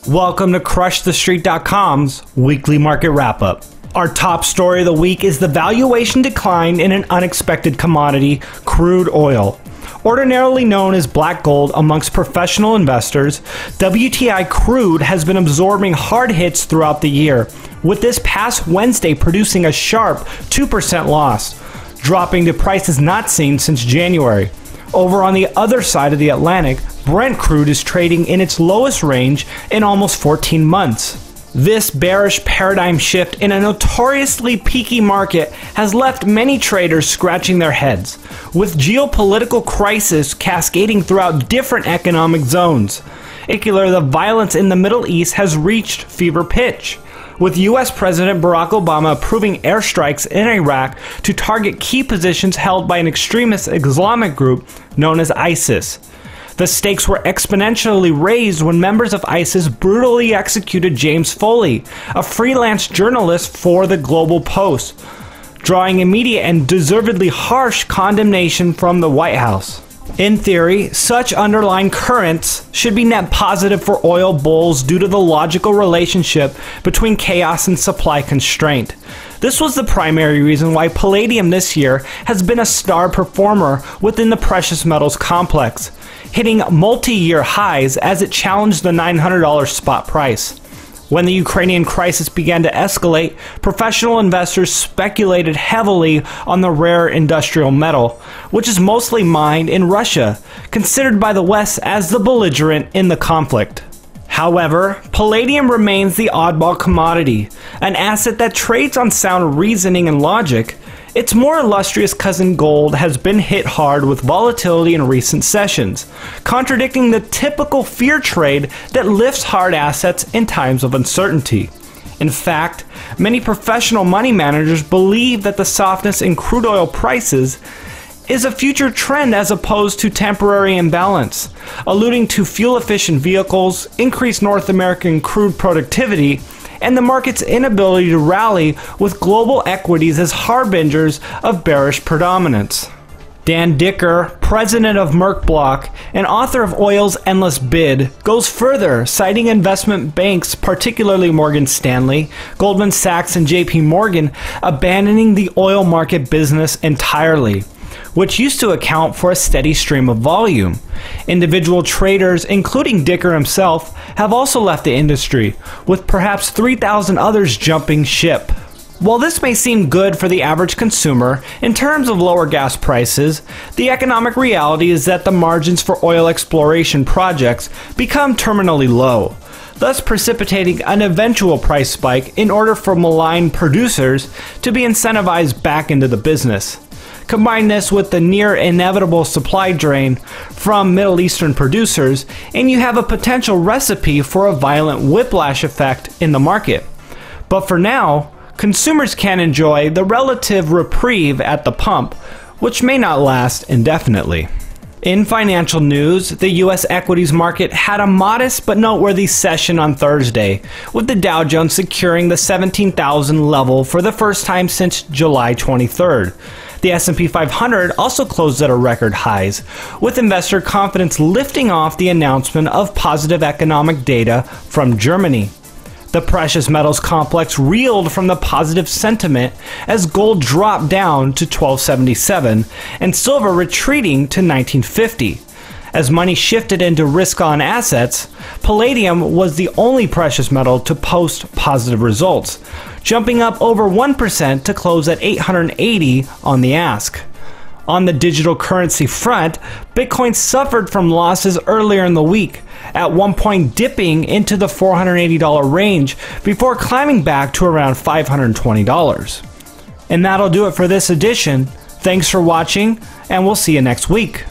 Welcome to CrushTheStreet.com's weekly market wrap-up. Our top story of the week is the valuation decline in an unexpected commodity, crude oil. Ordinarily known as black gold amongst professional investors, WTI crude has been absorbing hard hits throughout the year, with this past Wednesday producing a sharp 2% loss, dropping to prices not seen since January. Over on the other side of the Atlantic, Brent crude is trading in its lowest range in almost 14 months. This bearish paradigm shift in a notoriously peaky market has left many traders scratching their heads, with geopolitical crisis cascading throughout different economic zones. In particular, the violence in the Middle East has reached fever pitch, with US President Barack Obama approving airstrikes in Iraq to target key positions held by an extremist Islamic group known as ISIS. The stakes were exponentially raised when members of ISIS brutally executed James Foley, a freelance journalist for the Global Post, drawing immediate and deservedly harsh condemnation from the White House. In theory, such underlying currents should be net positive for oil bulls due to the logical relationship between chaos and supply constraint. This was the primary reason why palladium this year has been a star performer within the precious metals complex, hitting multi-year highs as it challenged the $900 spot price. When the Ukrainian crisis began to escalate, professional investors speculated heavily on the rare industrial metal, which is mostly mined in Russia, considered by the West as the belligerent in the conflict. However, palladium remains the oddball commodity, an asset that trades on sound reasoning and logic. Its more illustrious cousin gold has been hit hard with volatility in recent sessions, contradicting the typical fear trade that lifts hard assets in times of uncertainty. In fact, many professional money managers believe that the softness in crude oil prices is a future trend as opposed to temporary imbalance, alluding to fuel-efficient vehicles, increased North American crude productivity, and the market's inability to rally with global equities as harbingers of bearish predominance. Dan Dicker, president of Merck Block and author of Oil's Endless Bid, goes further, citing investment banks, particularly Morgan Stanley, Goldman Sachs, and JP Morgan, abandoning the oil market business entirely, which used to account for a steady stream of volume. Individual traders, including Dicker himself, have also left the industry, with perhaps 3,000 others jumping ship. While this may seem good for the average consumer in terms of lower gas prices, the economic reality is that the margins for oil exploration projects become terminally low, thus precipitating an eventual price spike in order for maligned producers to be incentivized back into the business. Combine this with the near inevitable supply drain from Middle Eastern producers, and you have a potential recipe for a violent whiplash effect in the market. But for now, consumers can enjoy the relative reprieve at the pump, which may not last indefinitely. In financial news, the US equities market had a modest but noteworthy session on Thursday, with the Dow Jones securing the 17,000 level for the first time since July 23rd. The S&P 500 also closed at a record highs, with investor confidence lifting off the announcement of positive economic data from Germany. The precious metals complex reeled from the positive sentiment as gold dropped down to $1277 and silver retreating to $1950. As money shifted into risk-on assets, palladium was the only precious metal to post positive results, jumping up over 1% to close at $880 on the ask. On the digital currency front, Bitcoin suffered from losses earlier in the week, at one point dipping into the $480 range before climbing back to around $520. And that'll do it for this edition. Thanks for watching, and we'll see you next week.